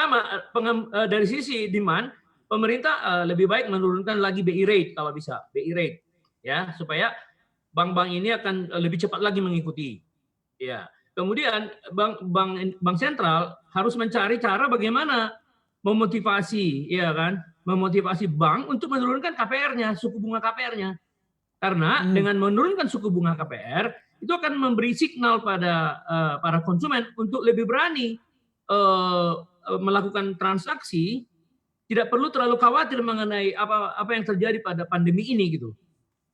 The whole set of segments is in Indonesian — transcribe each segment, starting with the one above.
pertama dari sisi demand, pemerintah lebih baik menurunkan lagi BI rate kalau bisa, BI rate ya, supaya bank-bank ini akan lebih cepat lagi mengikuti. Ya. Kemudian bank sentral harus mencari cara bagaimana memotivasi, ya kan, memotivasi bank untuk menurunkan KPR-nya, suku bunga KPR-nya. Karena dengan menurunkan suku bunga KPR itu akan memberi signal pada para konsumen untuk lebih berani melakukan transaksi, tidak perlu terlalu khawatir mengenai apa yang terjadi pada pandemi ini gitu.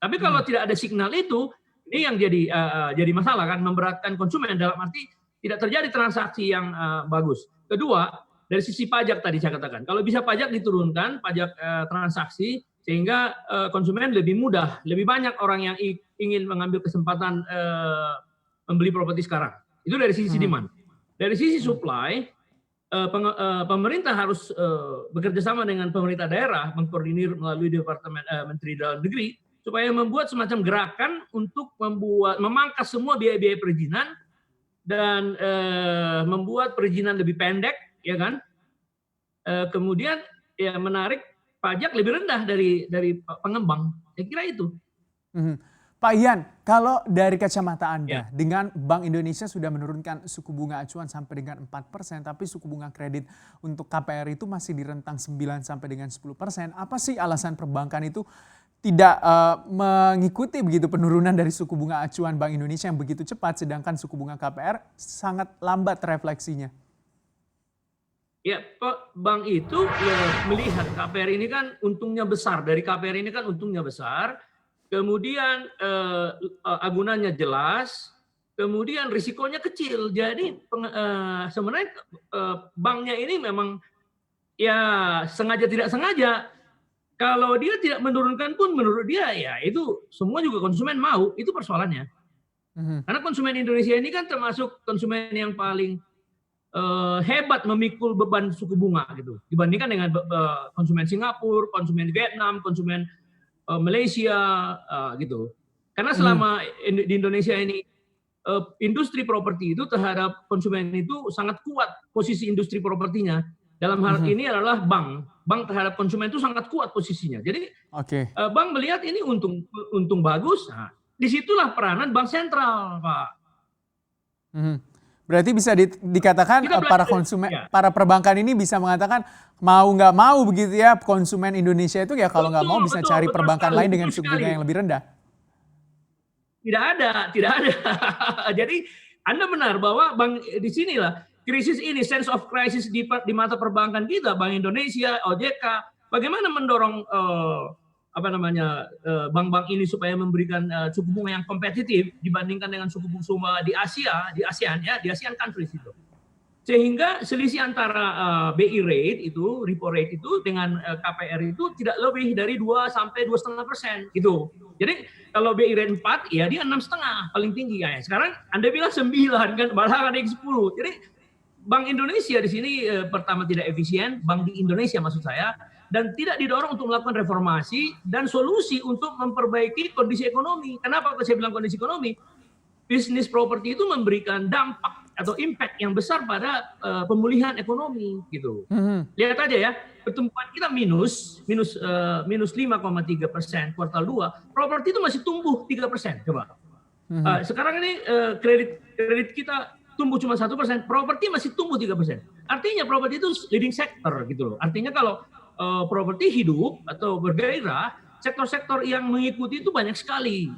Tapi kalau tidak ada signal itu, ini yang jadi masalah kan, memberatkan konsumen dalam arti tidak terjadi transaksi yang bagus. Kedua, dari sisi pajak tadi saya katakan, kalau bisa pajak diturunkan, pajak transaksi, sehingga konsumen lebih mudah, lebih banyak orang yang ingin mengambil kesempatan membeli properti sekarang. Itu dari sisi demand. Dari sisi supply, pemerintah harus bekerja sama dengan pemerintah daerah, mengkoordinir melalui Departemen Menteri Dalam Negeri, supaya membuat semacam gerakan untuk memangkas semua biaya-biaya perizinan dan membuat perizinan lebih pendek, ya kan? Kemudian ya menarik pajak lebih rendah dari pengembang. Saya kira itu. Pak Ian, kalau dari kacamata Anda, dengan Bank Indonesia sudah menurunkan suku bunga acuan sampai dengan 4%, tapi suku bunga kredit untuk KPR itu masih di rentang 9 sampai dengan 10%. Apa sih alasan perbankan itu tidak mengikuti begitu penurunan dari suku bunga acuan Bank Indonesia yang begitu cepat, sedangkan suku bunga KPR sangat lambat refleksinya? Ya, bank itu melihat KPR ini kan untungnya besar, dari KPR ini kan untungnya besar, kemudian agunannya jelas, kemudian risikonya kecil. Jadi sebenarnya banknya ini memang ya sengaja tidak sengaja, kalau dia tidak menurunkan pun menurut dia ya itu semua juga konsumen mau, itu persoalannya. Karena konsumen Indonesia ini kan termasuk konsumen yang paling hebat memikul beban suku bunga gitu, dibandingkan dengan konsumen Singapura, konsumen Vietnam, konsumen Malaysia gitu. Karena selama di Indonesia ini industri properti itu terhadap konsumen itu sangat kuat posisi industri propertinya. Dalam hal ini adalah bank terhadap konsumen itu sangat kuat posisinya. Jadi bank melihat ini untung bagus. Nah, disitulah peranan bank sentral, Pak. Berarti bisa dikatakan para konsumen, para perbankan ini bisa mengatakan mau nggak mau begitu ya, konsumen Indonesia itu ya kalau nggak mau bisa cari perbankan lain dengan suku bunga yang lebih rendah. Tidak ada. Jadi Anda benar bahwa bank di sinilah krisis ini, sense of crisis di mata perbankan kita, Bank Indonesia, OJK, bagaimana mendorong bank-bank ini supaya memberikan suku bunga yang kompetitif dibandingkan dengan suku bunga di ASEAN countries itu. Sehingga selisih antara BI rate itu, repo rate itu dengan KPR itu tidak lebih dari 2 sampai 2,5% gitu. Jadi kalau BI rate 4 ya dia 6,5 paling tinggi ya. Sekarang Anda bilang 9 kan, bahkan ada yang 10. Jadi Bank Indonesia di sini pertama tidak efisien, bank di Indonesia maksud saya, dan tidak didorong untuk melakukan reformasi dan solusi untuk memperbaiki kondisi ekonomi. Kenapa saya bilang kondisi ekonomi? Bisnis properti itu memberikan dampak atau impact yang besar pada pemulihan ekonomi gitu. Lihat aja ya, pertumbuhan kita minus 5,3% kuartal 2, properti itu masih tumbuh 3%. Coba. Sekarang ini kredit kita tumbuh cuma 1%, properti masih tumbuh 3%. Artinya properti itu leading sector gitu loh. Artinya kalau properti hidup atau bergairah, sektor-sektor yang mengikuti itu banyak sekali.